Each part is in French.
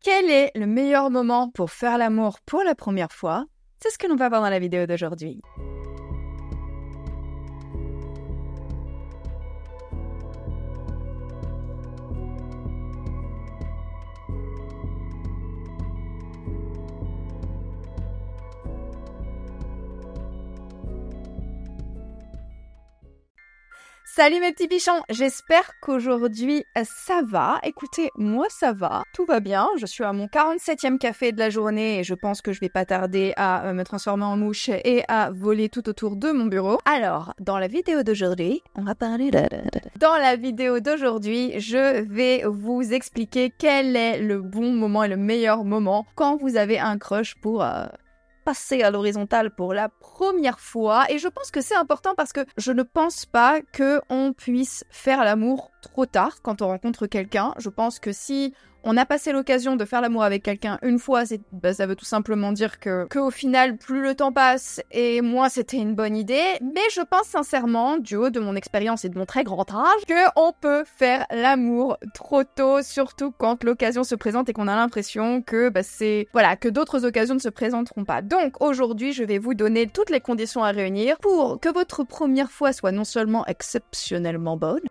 Quel est le meilleur moment pour faire l'amour pour la première fois? C'est ce que l'on va voir dans la vidéo d'aujourd'hui. Salut mes petits bichons, j'espère qu'aujourd'hui ça va. Écoutez, moi ça va, tout va bien. Je suis à mon 47e café de la journée et je pense que je vais pas tarder à me transformer en mouche et à voler tout autour de mon bureau. Alors, dans la vidéo d'aujourd'hui, on va parler Dans la vidéo d'aujourd'hui, je vais vous expliquer quel est le bon moment et le meilleur moment quand vous avez un crush pour... passer à l'horizontale pour la première fois. Et je pense que c'est important parce que je ne pense pas qu'on puisse faire l'amour trop tard quand on rencontre quelqu'un. Je pense que si on a passé l'occasion de faire l'amour avec quelqu'un une fois, ça veut tout simplement dire qu'au final, plus le temps passe et moins c'était une bonne idée. Mais je pense sincèrement, du haut de mon expérience et de mon très grand âge, qu'on peut faire l'amour trop tôt, surtout quand l'occasion se présente et qu'on a l'impression que que d'autres occasions ne se présenteront pas. Donc aujourd'hui, je vais vous donner toutes les conditions à réunir pour que votre première fois soit non seulement exceptionnellement bonne,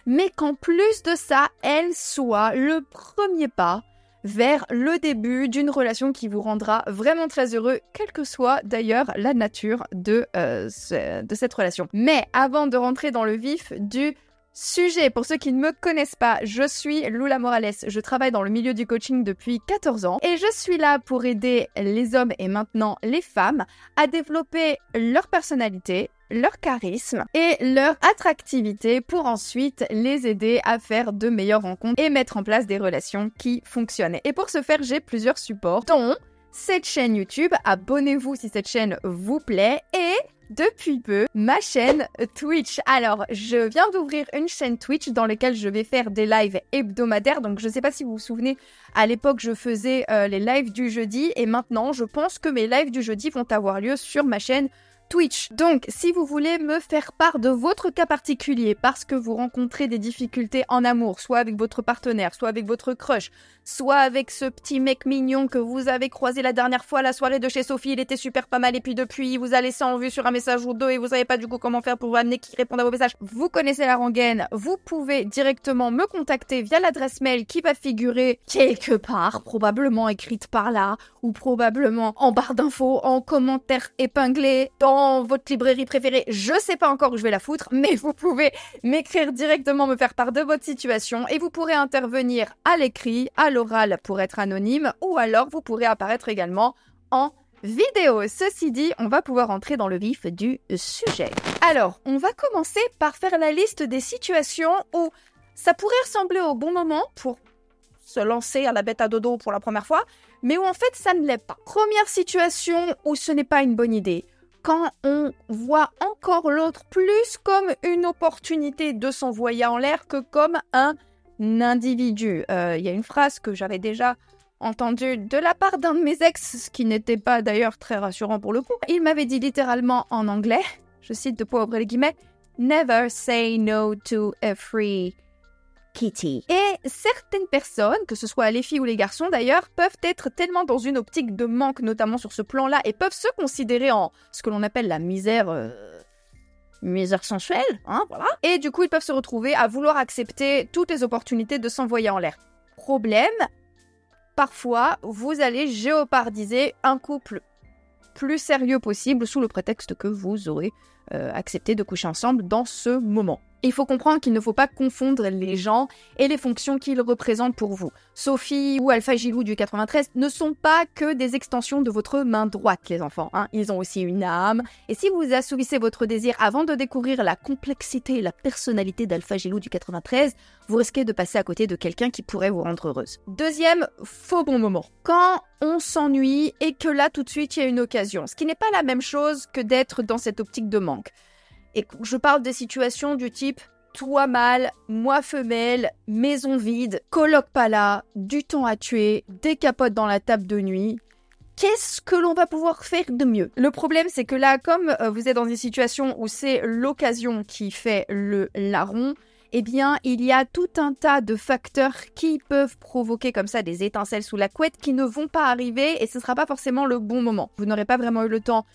mais qu'en plus de ça, elle soit le premier pas vers le début d'une relation qui vous rendra vraiment très heureux, quelle que soit d'ailleurs la nature de cette relation. Mais avant de rentrer dans le vif du sujet, pour ceux qui ne me connaissent pas, je suis Lula Morales, je travaille dans le milieu du coaching depuis 14 ans et je suis là pour aider les hommes et maintenant les femmes à développer leur personnalité, leur charisme et leur attractivité pour ensuite les aider à faire de meilleures rencontres et mettre en place des relations qui fonctionnent. Et pour ce faire, j'ai plusieurs supports, dont cette chaîne YouTube, abonnez-vous si cette chaîne vous plaît, et depuis peu, ma chaîne Twitch. Alors, je viens d'ouvrir une chaîne Twitch dans laquelle je vais faire des lives hebdomadaires. Donc, je ne sais pas si vous vous souvenez, à l'époque, je faisais les lives du jeudi et maintenant, je pense que mes lives du jeudi vont avoir lieu sur ma chaîne Twitch. Donc, si vous voulez me faire part de votre cas particulier parce que vous rencontrez des difficultés en amour, soit avec votre partenaire, soit avec votre crush, soit avec ce petit mec mignon que vous avez croisé la dernière fois à la soirée de chez Sophie, il était super pas mal et puis depuis, il vous a laissé en vue sur un message ou deux et vous savez pas du coup comment faire pour vous amener qui réponde à vos messages. Vous connaissez la rengaine, vous pouvez directement me contacter via l'adresse mail qui va figurer quelque part, probablement écrite par là, ou probablement en barre d'infos, en commentaire épinglé, dans votre librairie préférée. Je sais pas encore où je vais la foutre, mais vous pouvez m'écrire directement, me faire part de votre situation et vous pourrez intervenir à l'écrit, à l'oral pour être anonyme, ou alors vous pourrez apparaître également en vidéo. Ceci dit, on va pouvoir entrer dans le vif du sujet. Alors, on va commencer par faire la liste des situations où ça pourrait ressembler au bon moment pour se lancer à la bête à dodo pour la première fois, mais où en fait ça ne l'est pas. Première situation où ce n'est pas une bonne idée. Quand on voit encore l'autre plus comme une opportunité de s'envoyer en l'air que comme un individu. Il y a une phrase que j'avais déjà entendue de la part d'un de mes ex, ce qui n'était pas d'ailleurs très rassurant pour le coup. Il m'avait dit littéralement en anglais, je cite de poids les guillemets, « Never say no to a free kitty ». Et certaines personnes, que ce soit les filles ou les garçons d'ailleurs, peuvent être tellement dans une optique de manque, notamment sur ce plan-là, et peuvent se considérer en ce que l'on appelle la misère sensuelle, voilà. Et du coup, ils peuvent se retrouver à vouloir accepter toutes les opportunités de s'envoyer en l'air. Problème, parfois, vous allez géopardiser un couple plus sérieux possible sous le prétexte que vous aurez accepté de coucher ensemble dans ce moment. Il faut comprendre qu'il ne faut pas confondre les gens et les fonctions qu'ils représentent pour vous. Sophie ou Alpha Gilou du 93 ne sont pas que des extensions de votre main droite, les enfants. Ils ont aussi une âme. Et si vous assouvissez votre désir avant de découvrir la complexité et la personnalité d'Alpha Gilou du 93, vous risquez de passer à côté de quelqu'un qui pourrait vous rendre heureuse. Deuxième faux bon moment. Quand on s'ennuie et que là, tout de suite, il y a une occasion. Ce qui n'est pas la même chose que d'être dans cette optique de manque. Et je parle des situations du type toi mâle, moi femelle, maison vide, coloc pas là, du temps à tuer, des capotes dans la table de nuit. Qu'est-ce que l'on va pouvoir faire de mieux? Le problème, c'est que là, comme vous êtes dans une situation où c'est l'occasion qui fait le larron, eh bien, il y a tout un tas de facteurs qui peuvent provoquer comme ça des étincelles sous la couette qui ne vont pas arriver et ce ne sera pas forcément le bon moment. Vous n'aurez pas vraiment eu le temps,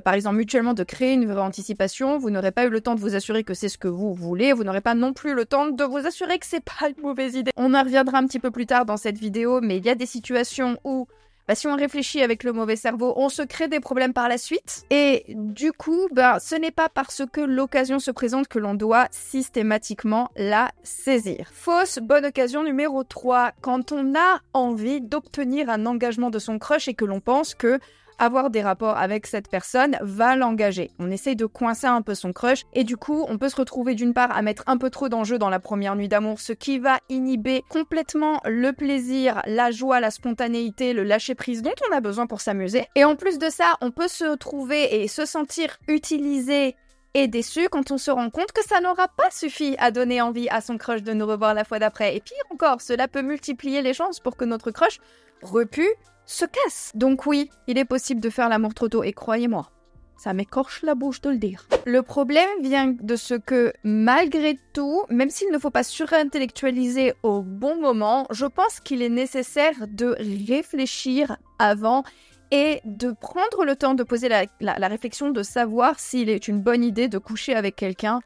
par exemple, mutuellement de créer une vraie anticipation. Vous n'aurez pas eu le temps de vous assurer que c'est ce que vous voulez. Vous n'aurez pas non plus le temps de vous assurer que c'est pas une mauvaise idée. On en reviendra un petit peu plus tard dans cette vidéo, mais il y a des situations où si on réfléchit avec le mauvais cerveau, on se crée des problèmes par la suite. Et du coup, ce n'est pas parce que l'occasion se présente que l'on doit systématiquement la saisir. Fausse bonne occasion numéro 3. Quand on a envie d'obtenir un engagement de son crush et que l'on pense que avoir des rapports avec cette personne va l'engager. On essaye de coincer un peu son crush et du coup, on peut se retrouver d'une part à mettre un peu trop d'enjeux dans la première nuit d'amour, ce qui va inhiber complètement le plaisir, la joie, la spontanéité, le lâcher-prise dont on a besoin pour s'amuser. Et en plus de ça, on peut se trouver et se sentir utilisé et déçu quand on se rend compte que ça n'aura pas suffi à donner envie à son crush de nous revoir la fois d'après. Et pire encore, cela peut multiplier les chances pour que notre crush repu se casse. Donc oui, il est possible de faire l'amour trop tôt et croyez-moi, ça m'écorche la bouche de le dire. Le problème vient de ce que malgré tout, même s'il ne faut pas surintellectualiser au bon moment, je pense qu'il est nécessaire de réfléchir avant et de prendre le temps de poser la réflexion de savoir s'il est une bonne idée de coucher avec quelqu'un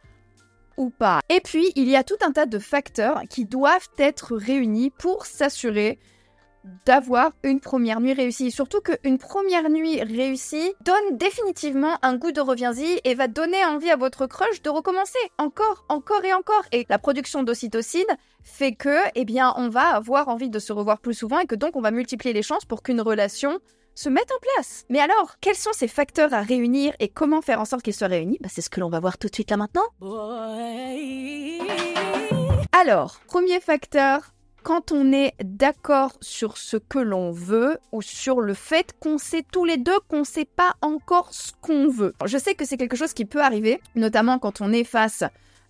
ou pas. Et puis, il y a tout un tas de facteurs qui doivent être réunis pour s'assurer d'avoir une première nuit réussie. Surtout qu'une première nuit réussie donne définitivement un goût de reviens-y et va donner envie à votre crush de recommencer encore et encore. Et la production d'ocytocine fait que, on va avoir envie de se revoir plus souvent et que donc on va multiplier les chances pour qu'une relation se mette en place. Mais alors, quels sont ces facteurs à réunir et comment faire en sorte qu'ils soient réunis ? C'est ce que l'on va voir tout de suite là maintenant. Alors, premier facteur, quand on est d'accord sur ce que l'on veut ou sur le fait qu'on sait tous les deux qu'on ne sait pas encore ce qu'on veut. Je sais que c'est quelque chose qui peut arriver, notamment quand on est face,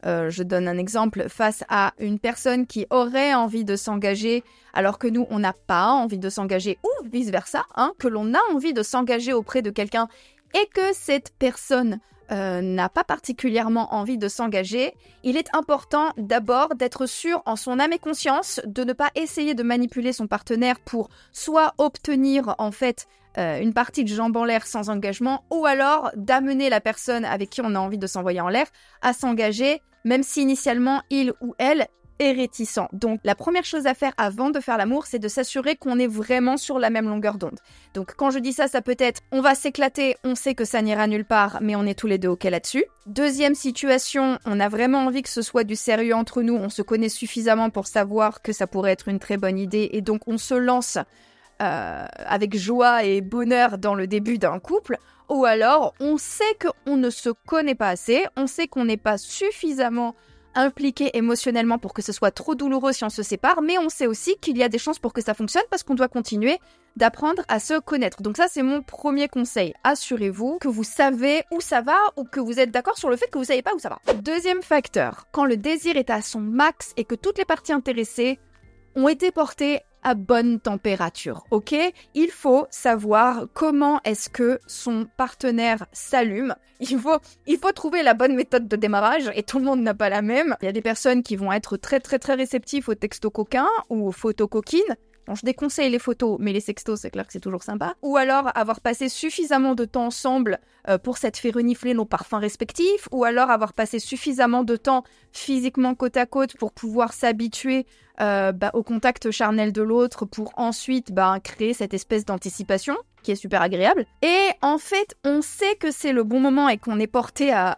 je donne un exemple, face à une personne qui aurait envie de s'engager alors que nous, on n'a pas envie de s'engager ou vice-versa, que l'on a envie de s'engager auprès de quelqu'un et que cette personne n'a pas particulièrement envie de s'engager, il est important d'abord d'être sûr en son âme et conscience de ne pas essayer de manipuler son partenaire pour soit obtenir en fait une partie de jambes en l'air sans engagement ou alors d'amener la personne avec qui on a envie de s'envoyer en l'air à s'engager même si initialement il ou elle est réticent. Donc la première chose à faire avant de faire l'amour, c'est de s'assurer qu'on est vraiment sur la même longueur d'onde. Donc quand je dis ça, ça peut être on va s'éclater, on sait que ça n'ira nulle part, mais on est tous les deux ok là-dessus. Deuxième situation, on a vraiment envie que ce soit du sérieux entre nous, on se connaît suffisamment pour savoir que ça pourrait être une très bonne idée et donc on se lance avec joie et bonheur dans le début d'un couple. Ou alors on sait qu'on ne se connaît pas assez, on sait qu'on n'est pas suffisamment impliqué émotionnellement pour que ce soit trop douloureux si on se sépare, mais on sait aussi qu'il y a des chances pour que ça fonctionne parce qu'on doit continuer d'apprendre à se connaître. Donc ça, c'est mon premier conseil. Assurez-vous que vous savez où ça va ou que vous êtes d'accord sur le fait que vous savez pas où ça va. Deuxième facteur, quand le désir est à son max et que toutes les parties intéressées ont été portées à bonne température, ok ? Il faut savoir comment est-ce que son partenaire s'allume. Il faut trouver la bonne méthode de démarrage et tout le monde n'a pas la même. Il y a des personnes qui vont être très très très réceptifs aux textos coquins ou aux photos coquines. Bon, je déconseille les photos, mais les sextos, c'est clair que c'est toujours sympa. Ou alors avoir passé suffisamment de temps ensemble pour s'être fait renifler nos parfums respectifs, ou alors avoir passé suffisamment de temps physiquement côte à côte pour pouvoir s'habituer au contact charnel de l'autre, pour ensuite créer cette espèce d'anticipation qui est super agréable. Et en fait, on sait que c'est le bon moment et qu'on est porté à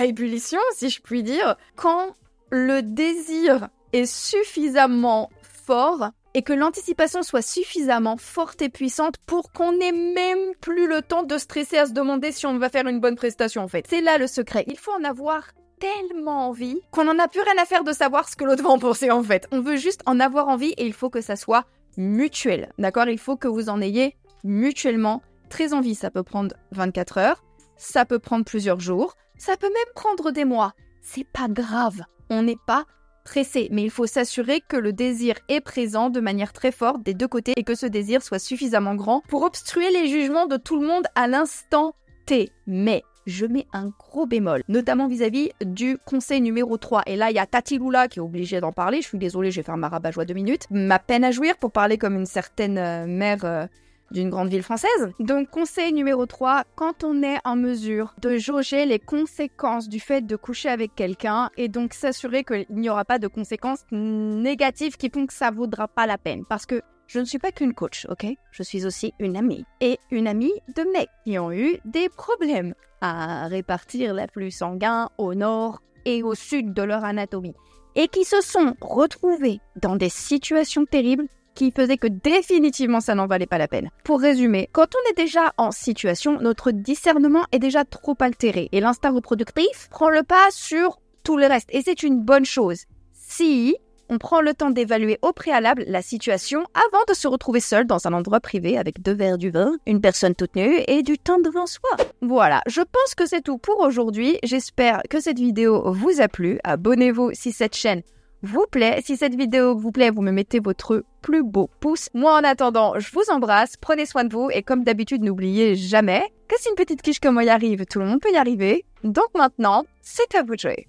ébullition, si je puis dire, quand le désir est suffisamment fort et que l'anticipation soit suffisamment forte et puissante pour qu'on n'ait même plus le temps de stresser à se demander si on va faire une bonne prestation en fait. C'est là le secret. Il faut en avoir tellement envie qu'on n'en a plus rien à faire de savoir ce que l'autre va en penser en fait. On veut juste en avoir envie et il faut que ça soit mutuel, d'accord ? Il faut que vous en ayez mutuellement très envie. Ça peut prendre 24 heures, ça peut prendre plusieurs jours, ça peut même prendre des mois. C'est pas grave, on n'est pas pressé, mais il faut s'assurer que le désir est présent de manière très forte des deux côtés et que ce désir soit suffisamment grand pour obstruer les jugements de tout le monde à l'instant T. Mais je mets un gros bémol, notamment vis-à-vis du conseil numéro 3. Et là, il y a Tati Lula qui est obligée d'en parler. Je suis désolée, je vais faire ma rabat-joie 2 minutes. Ma peine à jouir pour parler comme une certaine mère d'une grande ville française. Donc, conseil numéro 3, quand on est en mesure de jauger les conséquences du fait de coucher avec quelqu'un et donc s'assurer qu'il n'y aura pas de conséquences négatives qui font que ça vaudra pas la peine. Parce que je ne suis pas qu'une coach, ok? Je suis aussi une amie. Et une amie de mecs qui ont eu des problèmes à répartir l'afflux sanguin au nord et au sud de leur anatomie. Et qui se sont retrouvés dans des situations terribles qui faisaient que définitivement ça n'en valait pas la peine. Pour résumer, quand on est déjà en situation, notre discernement est déjà trop altéré. Et l'instinct reproductif prend le pas sur tout le reste. Et c'est une bonne chose. Si on prend le temps d'évaluer au préalable la situation avant de se retrouver seul dans un endroit privé avec 2 verres du vin, une personne toute nue et du temps devant soi. Voilà, je pense que c'est tout pour aujourd'hui. J'espère que cette vidéo vous a plu. Abonnez-vous si cette chaîne vous plaît. Si cette vidéo vous plaît, vous me mettez votre plus beau pouce. Moi, en attendant, je vous embrasse. Prenez soin de vous et comme d'habitude, n'oubliez jamais que si une petite quiche comme moi y arrive, tout le monde peut y arriver. Donc maintenant, c'est à vous de jouer.